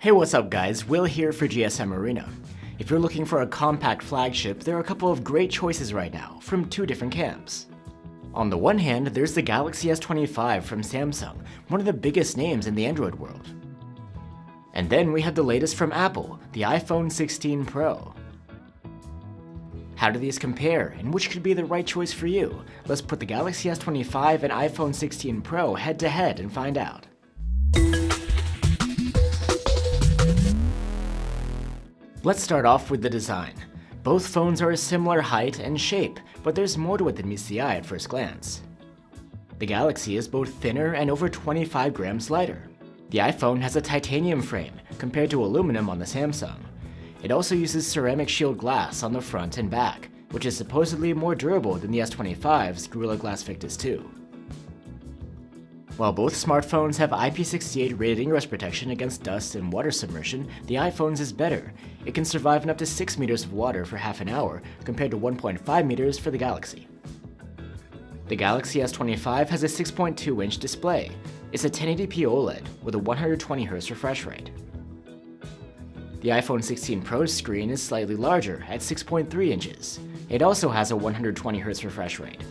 Hey, what's up guys, Will here for GSM Arena. If you're looking for a compact flagship, there are a couple of great choices right now, from two different camps. On the one hand, there's the Galaxy S25 from Samsung, one of the biggest names in the Android world. And then we have the latest from Apple, the iPhone 16 Pro. How do these compare, and which could be the right choice for you? Let's put the Galaxy S25 and iPhone 16 Pro head to head and find out. Let's start off with the design. Both phones are a similar height and shape, but there's more to it than meets the eye at first glance. The Galaxy is both thinner and over 25 grams lighter. The iPhone has a titanium frame, compared to aluminum on the Samsung. It also uses ceramic shield glass on the front and back, which is supposedly more durable than the S25's Gorilla Glass Victus 2. While both smartphones have IP68 rated ingress protection against dust and water submersion, the iPhone's is better. It can survive in up to 6 meters of water for half an hour, compared to 1.5 meters for the Galaxy. The Galaxy S25 has a 6.2-inch display. It's a 1080p OLED with a 120Hz refresh rate. The iPhone 16 Pro's screen is slightly larger at 6.3 inches. It also has a 120Hz refresh rate.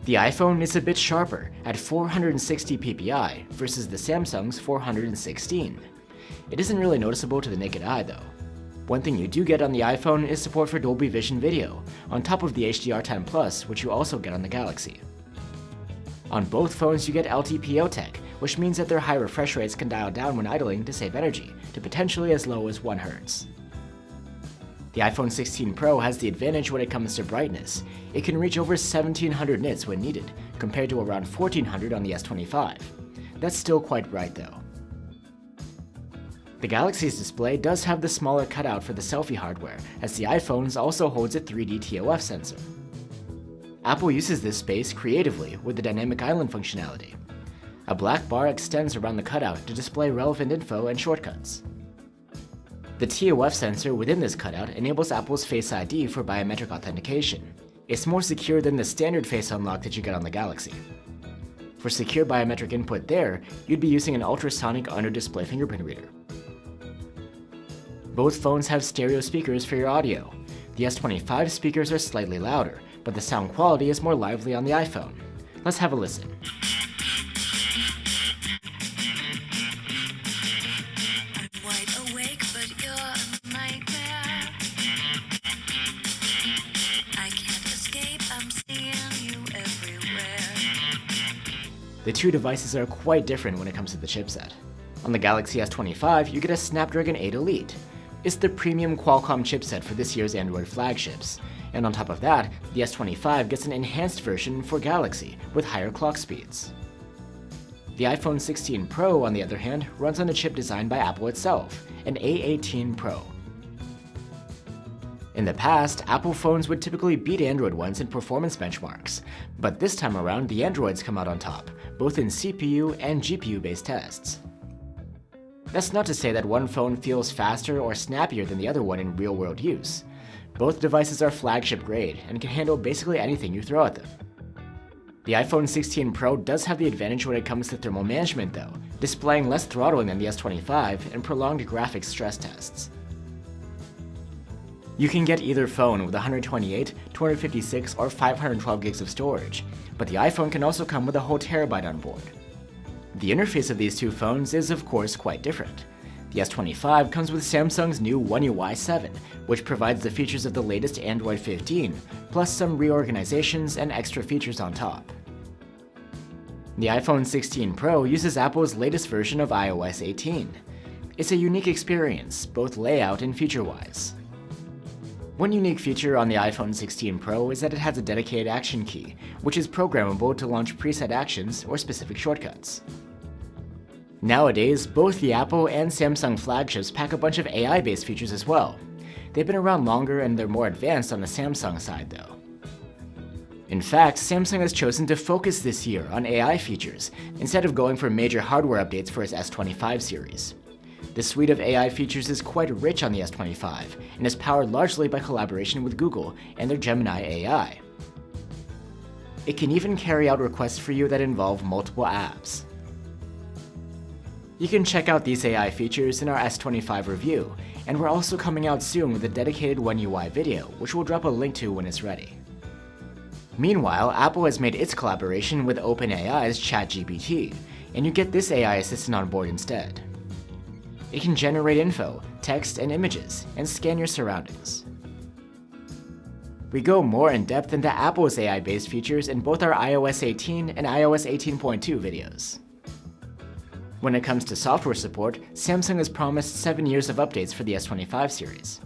The iPhone is a bit sharper at 460 ppi versus the Samsung's 416. It isn't really noticeable to the naked eye though. One thing you do get on the iPhone is support for Dolby Vision video, on top of the HDR10 Plus, which you also get on the Galaxy. On both phones you get LTPO tech, which means that their high refresh rates can dial down when idling to save energy, to potentially as low as 1 Hz. The iPhone 16 Pro has the advantage when it comes to brightness. It can reach over 1700 nits when needed, compared to around 1400 on the S25. That's still quite bright though. The Galaxy's display does have the smaller cutout for the selfie hardware, as the iPhone's also holds a 3D TOF sensor. Apple uses this space creatively with the dynamic island functionality. A black bar extends around the cutout to display relevant info and shortcuts. The TOF sensor within this cutout enables Apple's Face ID for biometric authentication. It's more secure than the standard Face Unlock that you get on the Galaxy. For secure biometric input there, you'd be using an ultrasonic under-display fingerprint reader. Both phones have stereo speakers for your audio. The S25 speakers are slightly louder, but the sound quality is more lively on the iPhone. Let's have a listen. The two devices are quite different when it comes to the chipset. On the Galaxy S25, you get a Snapdragon 8 Elite. It's the premium Qualcomm chipset for this year's Android flagships. And on top of that, the S25 gets an enhanced version for Galaxy with higher clock speeds. The iPhone 16 Pro, on the other hand, runs on a chip designed by Apple itself, an A18 Pro. In the past, Apple phones would typically beat Android ones in performance benchmarks, but this time around the Androids come out on top, both in CPU and GPU-based tests. That's not to say that one phone feels faster or snappier than the other one in real-world use. Both devices are flagship grade and can handle basically anything you throw at them. The iPhone 16 Pro does have the advantage when it comes to thermal management though, displaying less throttling than the S25 and prolonged graphics stress tests. You can get either phone with 128, 256, or 512 gigs of storage, but the iPhone can also come with a whole terabyte on board. The interface of these two phones is of course quite different. The S25 comes with Samsung's new One UI 7, which provides the features of the latest Android 15, plus some reorganizations and extra features on top. The iPhone 16 Pro uses Apple's latest version of iOS 18. It's a unique experience, both layout and feature-wise. One unique feature on the iPhone 16 Pro is that it has a dedicated action key, which is programmable to launch preset actions or specific shortcuts. Nowadays, both the Apple and Samsung flagships pack a bunch of AI-based features as well. They've been around longer and they're more advanced on the Samsung side though. In fact, Samsung has chosen to focus this year on AI features, instead of going for major hardware updates for its S25 series. The suite of AI features is quite rich on the S25, and is powered largely by collaboration with Google and their Gemini AI. It can even carry out requests for you that involve multiple apps. You can check out these AI features in our S25 review, and we're also coming out soon with a dedicated One UI video, which we'll drop a link to when it's ready. Meanwhile, Apple has made its collaboration with OpenAI's ChatGPT, and you get this AI assistant on board instead. It can generate info, text, and images, and scan your surroundings. We go more in depth into Apple's AI-based features in both our iOS 18 and iOS 18.2 videos. When it comes to software support, Samsung has promised 7 years of updates for the S25 series.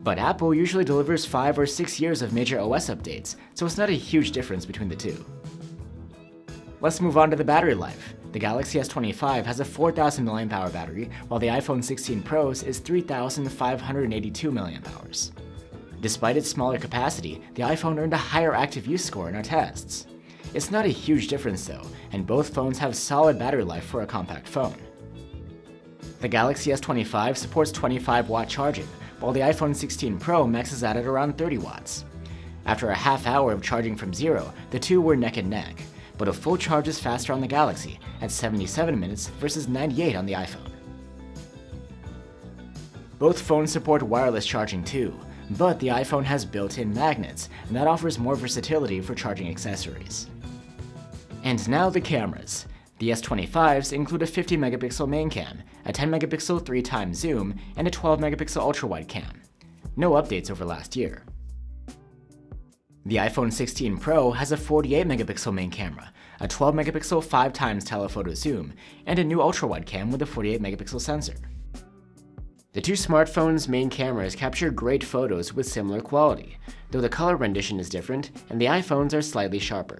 But Apple usually delivers 5 or 6 years of major OS updates, so it's not a huge difference between the two. Let's move on to the battery life. The Galaxy S25 has a 4,000 mAh battery, while the iPhone 16 Pro's is 3,582 mAh. Despite its smaller capacity, the iPhone earned a higher active use score in our tests. It's not a huge difference though, and both phones have solid battery life for a compact phone. The Galaxy S25 supports 25-watt charging, while the iPhone 16 Pro maxes out at around 30 watts. After a half hour of charging from zero, the two were neck and neck, but a full charge is faster on the Galaxy at 77 minutes versus 98 on the iPhone. Both phones support wireless charging too, but the iPhone has built-in magnets, and that offers more versatility for charging accessories. And now the cameras. The S25s include a 50-megapixel main cam, a 10-megapixel 3x zoom, and a 12-megapixel ultrawide cam. No updates over last year. The iPhone 16 Pro has a 48-megapixel main camera, a 12-megapixel 5x telephoto zoom, and a new ultrawide cam with a 48-megapixel sensor. The two smartphones' main cameras capture great photos with similar quality, though the color rendition is different and the iPhones are slightly sharper.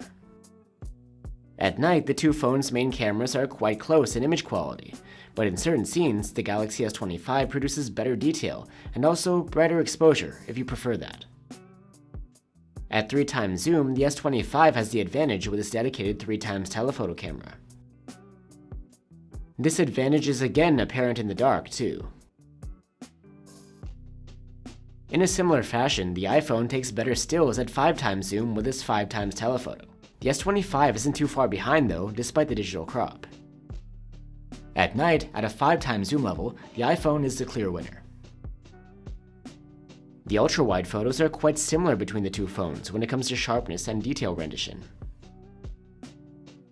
At night, the two phones' main cameras are quite close in image quality, but in certain scenes, the Galaxy S25 produces better detail and also brighter exposure if you prefer that. At 3x zoom, the S25 has the advantage with its dedicated 3x telephoto camera. This advantage is again apparent in the dark too. In a similar fashion, the iPhone takes better stills at 5x zoom with its 5x telephoto. The S25 isn't too far behind though, despite the digital crop. At night, at a 5x zoom level, the iPhone is the clear winner. The ultra-wide photos are quite similar between the two phones when it comes to sharpness and detail rendition.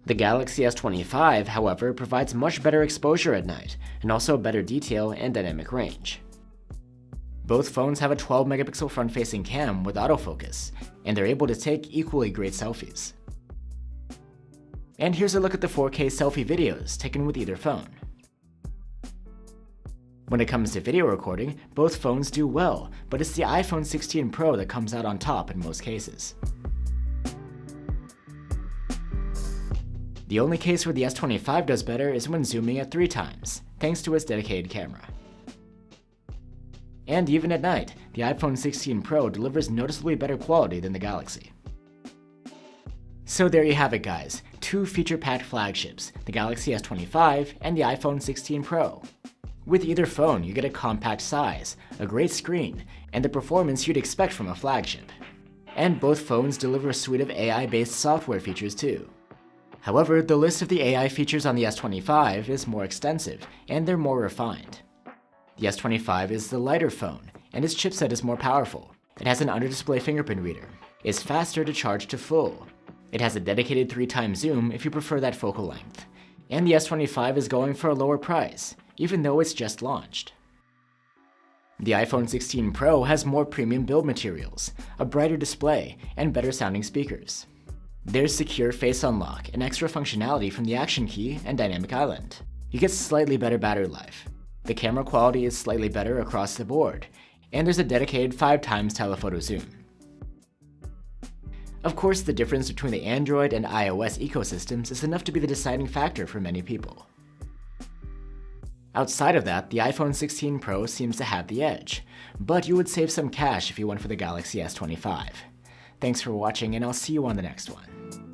The Galaxy S25, however, provides much better exposure at night, and also better detail and dynamic range. Both phones have a 12-megapixel front-facing cam with autofocus, and they're able to take equally great selfies. And here's a look at the 4K selfie videos taken with either phone. When it comes to video recording, both phones do well, but it's the iPhone 16 Pro that comes out on top in most cases. The only case where the S25 does better is when zooming at 3x, thanks to its dedicated camera. And even at night, the iPhone 16 Pro delivers noticeably better quality than the Galaxy. So there you have it guys, two feature-packed flagships, the Galaxy S25 and the iPhone 16 Pro. With either phone, you get a compact size, a great screen, and the performance you'd expect from a flagship. And both phones deliver a suite of AI-based software features too. However, the list of the AI features on the S25 is more extensive, and they're more refined. The S25 is the lighter phone, and its chipset is more powerful. It has an under-display fingerprint reader. It's faster to charge to full. It has a dedicated 3x zoom if you prefer that focal length. And the S25 is going for a lower price, even though it's just launched. The iPhone 16 Pro has more premium build materials, a brighter display, and better sounding speakers. There's secure face unlock and extra functionality from the Action Key and Dynamic Island. You get slightly better battery life. The camera quality is slightly better across the board, and there's a dedicated 5x telephoto zoom. Of course, the difference between the Android and iOS ecosystems is enough to be the deciding factor for many people. Outside of that, the iPhone 16 Pro seems to have the edge, but you would save some cash if you went for the Galaxy S25. Thanks for watching, and I'll see you on the next one.